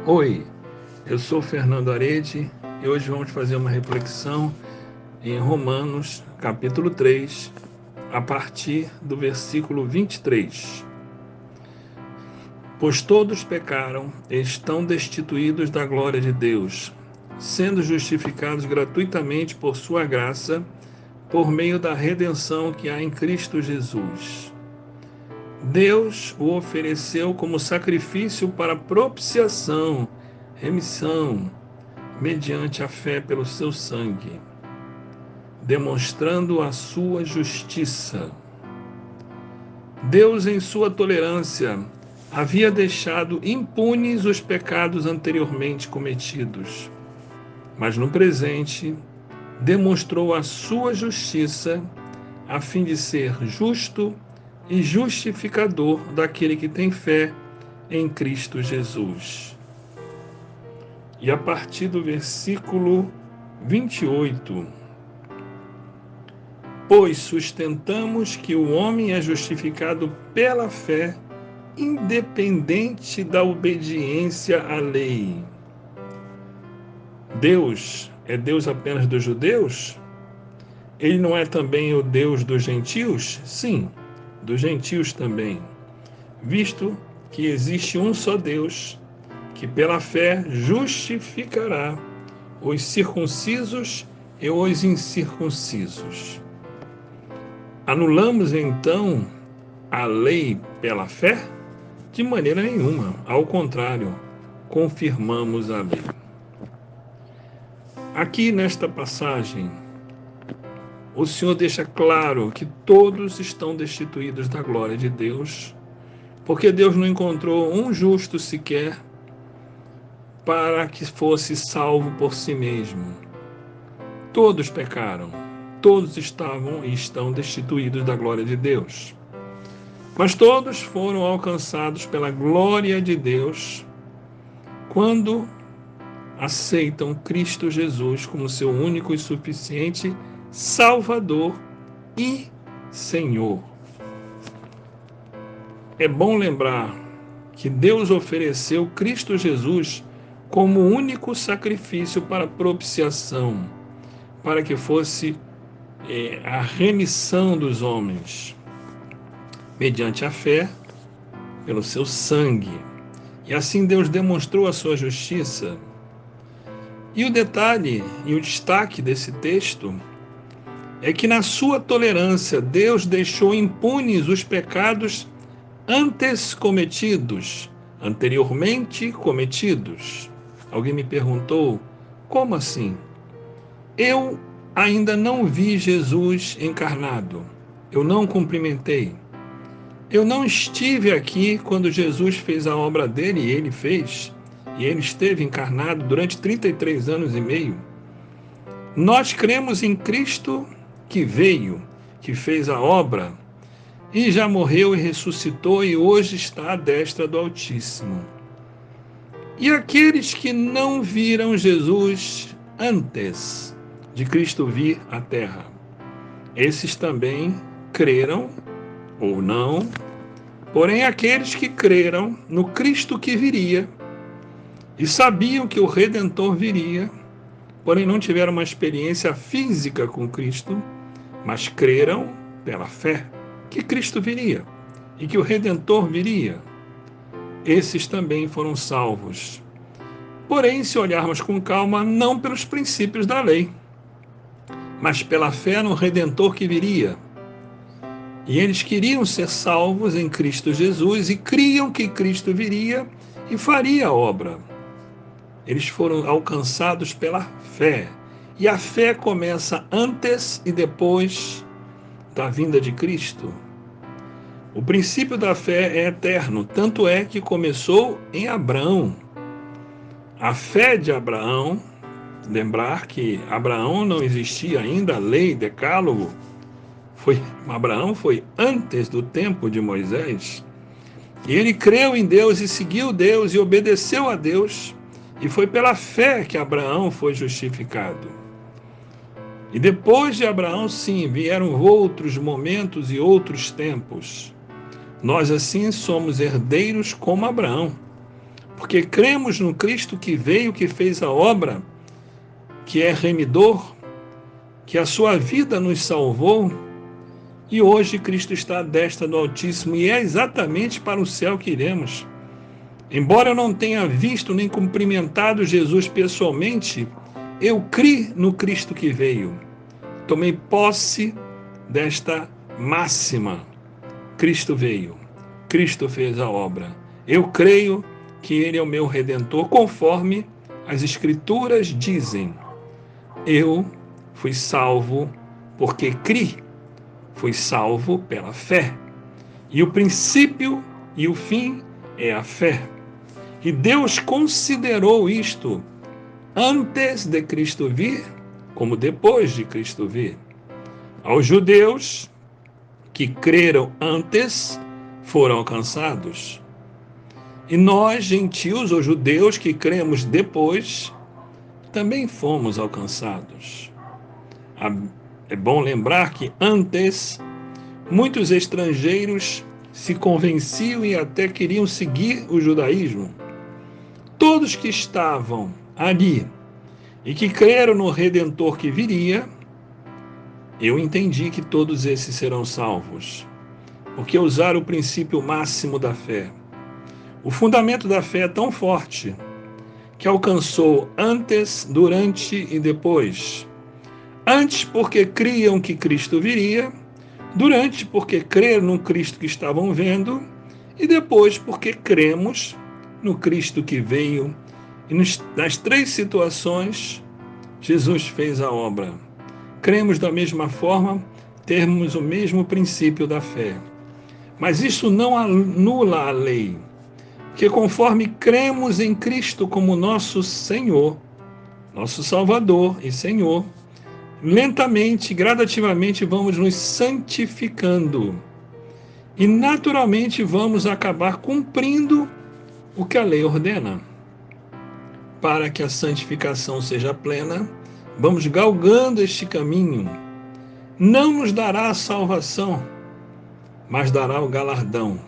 Oi, eu sou Fernando Arede e hoje vamos fazer uma reflexão em Romanos, capítulo 3, a partir do versículo 23. Pois todos pecaram e estão destituídos da glória de Deus, sendo justificados gratuitamente por sua graça, por meio da redenção que há em Cristo Jesus. Deus o ofereceu como sacrifício para propiciação, remissão, mediante a fé pelo seu sangue, demonstrando a sua justiça. Deus, em sua tolerância, havia deixado impunes os pecados anteriormente cometidos, mas no presente demonstrou a sua justiça a fim de ser justo e justificador daquele que tem fé em Cristo Jesus. E a partir do versículo 28, pois sustentamos que o homem é justificado pela fé, independente da obediência à lei. Deus é Deus apenas dos judeus? Ele não é também o Deus dos gentios? Sim, dos gentios também, visto que existe um só Deus, que pela fé justificará os circuncisos e os incircuncisos. Anulamos então a lei pela fé? De maneira nenhuma, ao contrário, confirmamos a lei. Aqui nesta passagem, o Senhor deixa claro que todos estão destituídos da glória de Deus, porque Deus não encontrou um justo sequer para que fosse salvo por si mesmo. Todos pecaram, todos estavam e estão destituídos da glória de Deus. Mas todos foram alcançados pela glória de Deus quando aceitam Cristo Jesus como seu único e suficiente Salvador e Senhor. É bom lembrar que Deus ofereceu Cristo Jesus como único sacrifício para propiciação, para que fosse a remissão dos homens, mediante a fé, pelo seu sangue. E assim Deus demonstrou a sua justiça. E o detalhe e o destaque desse texto é que na sua tolerância Deus deixou impunes os pecados anteriormente cometidos. Alguém me perguntou, como assim? Eu ainda não vi Jesus encarnado. Eu não cumprimentei. Eu não estive aqui quando Jesus fez a obra dele, e ele fez, e ele esteve encarnado durante 33 anos e meio. Nós cremos em Cristo que veio, que fez a obra, e já morreu e ressuscitou, e hoje está à destra do Altíssimo. E aqueles que não viram Jesus antes de Cristo vir à Terra, esses também creram ou não, porém aqueles que creram no Cristo que viria e sabiam que o Redentor viria, porém não tiveram uma experiência física com Cristo, mas creram pela fé que Cristo viria e que o Redentor viria, esses também foram salvos. Porém, se olharmos com calma, não pelos princípios da lei, mas pela fé no Redentor que viria. E eles queriam ser salvos em Cristo Jesus e criam que Cristo viria e faria a obra. Eles foram alcançados pela fé. E a fé começa antes e depois da vinda de Cristo. O princípio da fé é eterno, tanto é que começou em Abraão. A fé de Abraão, lembrar que Abraão não existia ainda, a lei, decálogo, Abraão foi antes do tempo de Moisés, e ele creu em Deus e seguiu Deus e obedeceu a Deus, e foi pela fé que Abraão foi justificado. E depois de Abraão, sim, vieram outros momentos e outros tempos. Nós assim somos herdeiros como Abraão, porque cremos no Cristo que veio, que fez a obra, que é remidor, que a sua vida nos salvou, e hoje Cristo está à destra do Altíssimo, e é exatamente para o céu que iremos. Embora eu não tenha visto nem cumprimentado Jesus pessoalmente, eu criei no Cristo que veio. Tomei posse desta máxima. Cristo veio, Cristo fez a obra. Eu creio que Ele é o meu Redentor, conforme as Escrituras dizem. Eu fui salvo porque criei, fui salvo pela fé. E o princípio e o fim é a fé. E Deus considerou isto antes de Cristo vir, como depois de Cristo vir. Aos judeus que creram antes foram alcançados. E nós, gentios ou judeus que cremos depois, também fomos alcançados. É bom lembrar que antes muitos estrangeiros se convenciam e até queriam seguir o judaísmo. Todos que estavam ali e que creram no Redentor que viria, eu entendi que todos esses serão salvos, porque usaram o princípio máximo da fé. O fundamento da fé é tão forte que alcançou antes, durante e depois. Antes, porque criam que Cristo viria, durante, porque creram no Cristo que estavam vendo, e depois, porque cremos no Cristo que veio. E nas três situações, Jesus fez a obra. Cremos da mesma forma, temos o mesmo princípio da fé. Mas isso não anula a lei, que conforme cremos em Cristo como nosso Senhor, nosso Salvador e Senhor, lentamente, gradativamente vamos nos santificando e naturalmente vamos acabar cumprindo o que a lei ordena. Para que a santificação seja plena, vamos galgando este caminho. Não nos dará a salvação, mas dará o galardão,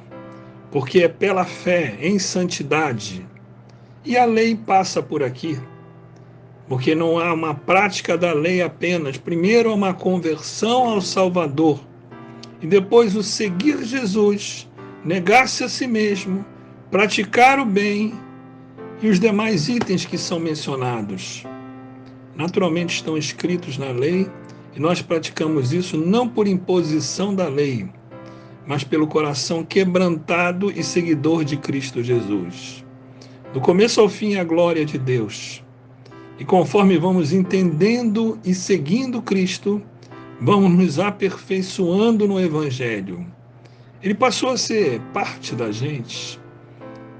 porque é pela fé em santidade. E a lei passa por aqui, porque não há uma prática da lei apenas. Primeiro há uma conversão ao Salvador, e depois o seguir Jesus, negar-se a si mesmo, praticar o bem e os demais itens que são mencionados. Naturalmente estão escritos na lei, e nós praticamos isso não por imposição da lei, mas pelo coração quebrantado e seguidor de Cristo Jesus. Do começo ao fim, a glória de Deus. E conforme vamos entendendo e seguindo Cristo, vamos nos aperfeiçoando no Evangelho. Ele passou a ser parte da gente.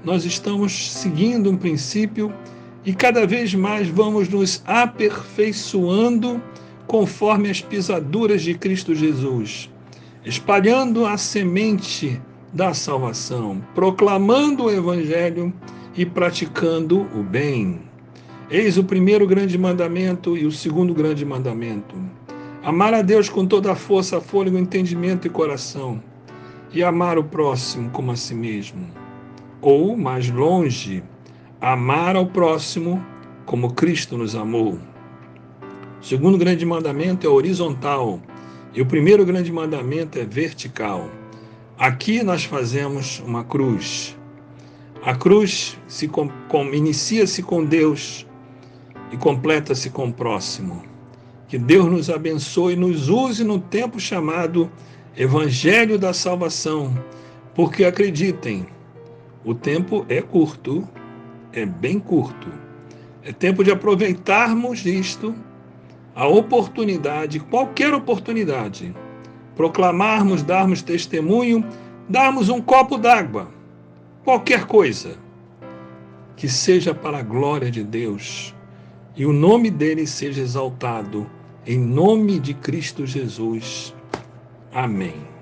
Nós estamos seguindo um princípio e cada vez mais vamos nos aperfeiçoando conforme as pisaduras de Cristo Jesus, espalhando a semente da salvação, proclamando o Evangelho e praticando o bem. Eis o primeiro grande mandamento e o segundo grande mandamento: amar a Deus com toda a força, fôlego, entendimento e coração, e amar o próximo como a si mesmo. Ou, mais longe, amar ao próximo como Cristo nos amou. O segundo grande mandamento é horizontal e o primeiro grande mandamento é vertical. Aqui nós fazemos uma cruz. A cruz inicia-se com Deus e completa-se com o próximo. Que Deus nos abençoe e nos use no tempo chamado Evangelho da Salvação, porque acreditem, o tempo é curto, é bem curto. É tempo de aproveitarmos isto, a oportunidade, qualquer oportunidade, proclamarmos, darmos testemunho, darmos um copo d'água, qualquer coisa, que seja para a glória de Deus e o nome dele seja exaltado, em nome de Cristo Jesus. Amém.